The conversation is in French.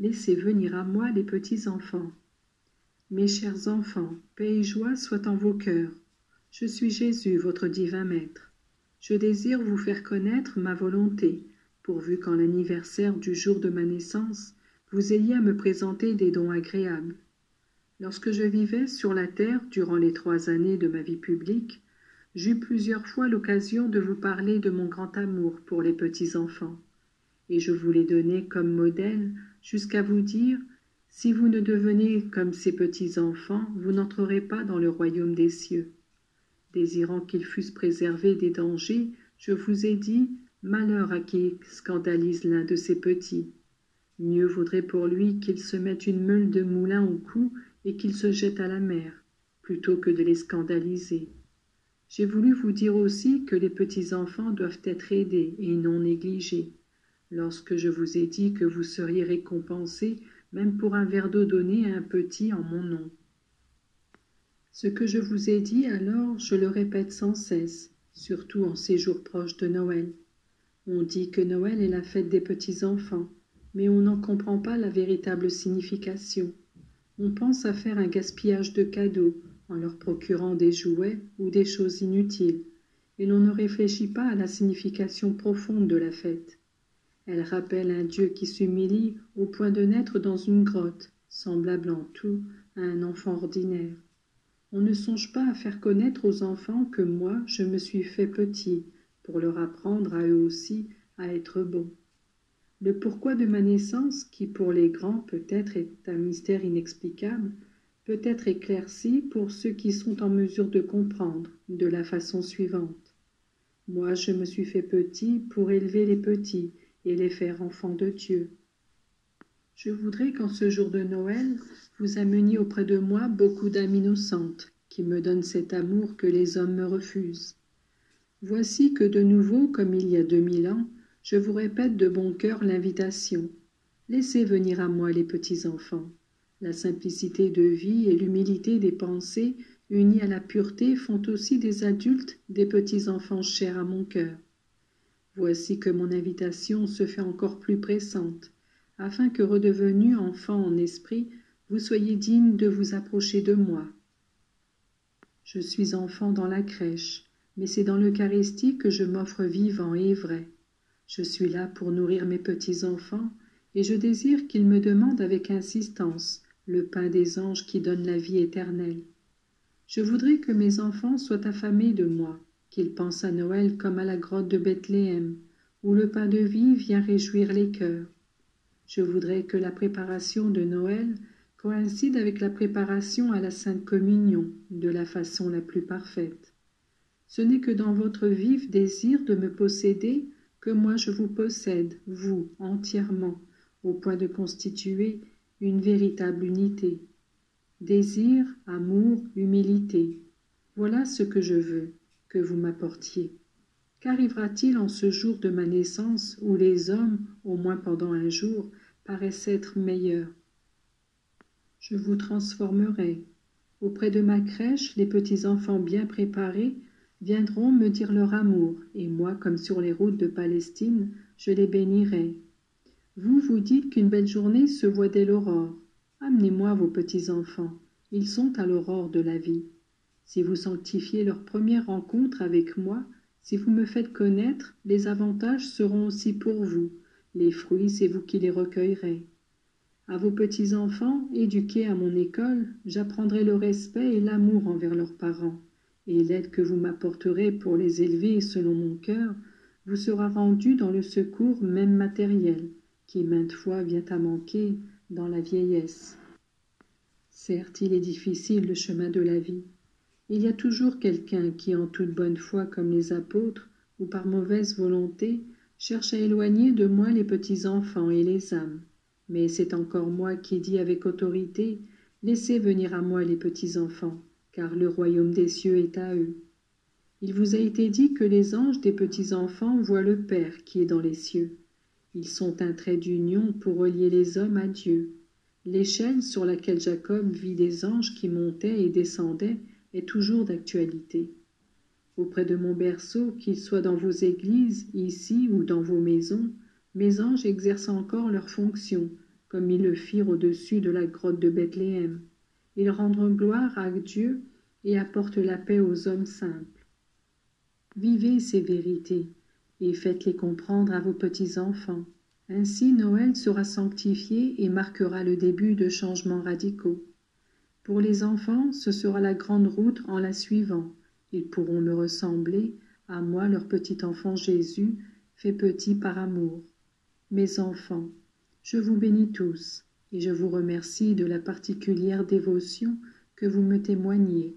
Laissez venir à moi les petits enfants. Mes chers enfants, paix et joie soient en vos cœurs. Je suis Jésus, votre divin Maître. Je désire vous faire connaître ma volonté, pourvu qu'en l'anniversaire du jour de ma naissance, vous ayez à me présenter des dons agréables. Lorsque je vivais sur la terre durant les 3 années de ma vie publique, j'eus plusieurs fois l'occasion de vous parler de mon grand amour pour les petits enfants, et je vous l'ai donné comme modèle jusqu'à vous dire « Si vous ne devenez comme ces petits enfants, vous n'entrerez pas dans le royaume des cieux. » Désirant qu'ils fussent préservés des dangers, je vous ai dit « Malheur à qui scandalise l'un de ces petits. » Mieux vaudrait pour lui qu'il se mette une meule de moulin au cou et qu'il se jette à la mer, plutôt que de les scandaliser. J'ai voulu vous dire aussi que les petits enfants doivent être aidés et non négligés. Lorsque je vous ai dit que vous seriez récompensés, même pour un verre d'eau donné à un petit en mon nom. Ce que je vous ai dit alors, je le répète sans cesse, surtout en ces jours proches de Noël. On dit que Noël est la fête des petits-enfants, mais on n'en comprend pas la véritable signification. On pense à faire un gaspillage de cadeaux en leur procurant des jouets ou des choses inutiles, et l'on ne réfléchit pas à la signification profonde de la fête. Elle rappelle un Dieu qui s'humilie au point de naître dans une grotte, semblable en tout à un enfant ordinaire. On ne songe pas à faire connaître aux enfants que moi, je me suis fait petit, pour leur apprendre à eux aussi à être bons. Le pourquoi de ma naissance, qui pour les grands peut-être est un mystère inexplicable, peut être éclairci pour ceux qui sont en mesure de comprendre de la façon suivante. Moi, je me suis fait petit pour élever les petits et les faire enfants de Dieu. Je voudrais qu'en ce jour de Noël, vous ameniez auprès de moi beaucoup d'âmes innocentes qui me donnent cet amour que les hommes me refusent. Voici que de nouveau, comme il y a 2000 ans, je vous répète de bon cœur l'invitation. Laissez venir à moi les petits enfants. La simplicité de vie et l'humilité des pensées, unies à la pureté, font aussi des adultes des petits enfants chers à mon cœur. Voici que mon invitation se fait encore plus pressante, afin que, redevenus enfants en esprit, vous soyez dignes de vous approcher de moi. Je suis enfant dans la crèche, mais c'est dans l'Eucharistie que je m'offre vivant et vrai. Je suis là pour nourrir mes petits-enfants, et je désire qu'ils me demandent avec insistance le pain des anges qui donne la vie éternelle. Je voudrais que mes enfants soient affamés de moi, qu'ils pensent à Noël comme à la grotte de Bethléem, où le pain de vie vient réjouir les cœurs. Je voudrais que la préparation de Noël coïncide avec la préparation à la Sainte Communion de la façon la plus parfaite. Ce n'est que dans votre vif désir de me posséder que moi je vous possède, vous, entièrement, au point de constituer une véritable unité. Désir, amour, humilité, voilà ce que je veux, que vous m'apportiez. Qu'arrivera-t-il en ce jour de ma naissance où les hommes, au moins pendant un jour, paraissent être meilleurs? Je vous transformerai. Auprès de ma crèche, les petits enfants bien préparés viendront me dire leur amour, et moi, comme sur les routes de Palestine, je les bénirai. Vous, vous dites qu'une belle journée se voit dès l'aurore. Amenez-moi vos petits-enfants, ils sont à l'aurore de la vie. Si vous sanctifiez leur première rencontre avec moi, si vous me faites connaître, les avantages seront aussi pour vous, les fruits, c'est vous qui les recueillerez. À vos petits-enfants, éduqués à mon école, j'apprendrai le respect et l'amour envers leurs parents, et l'aide que vous m'apporterez pour les élever selon mon cœur vous sera rendue dans le secours même matériel, qui maintes fois vient à manquer dans la vieillesse. Certes, il est difficile le chemin de la vie. Il y a toujours quelqu'un qui, en toute bonne foi comme les apôtres, ou par mauvaise volonté, cherche à éloigner de moi les petits-enfants et les âmes. Mais c'est encore moi qui dis avec autorité, « Laissez venir à moi les petits-enfants, car le royaume des cieux est à eux. » Il vous a été dit que les anges des petits-enfants voient le Père qui est dans les cieux. Ils sont un trait d'union pour relier les hommes à Dieu. L'échelle sur laquelle Jacob vit des anges qui montaient et descendaient est toujours d'actualité. Auprès de mon berceau, qu'il soit dans vos églises, ici ou dans vos maisons, mes anges exercent encore leurs fonctions, comme ils le firent au-dessus de la grotte de Bethléem. Ils rendent gloire à Dieu et apportent la paix aux hommes simples. Vivez ces vérités et faites-les comprendre à vos petits-enfants. Ainsi Noël sera sanctifié et marquera le début de changements radicaux. Pour les enfants, ce sera la grande route en la suivant. Ils pourront me ressembler, à moi leur petit enfant Jésus, fait petit par amour. Mes enfants, je vous bénis tous, et je vous remercie de la particulière dévotion que vous me témoignez.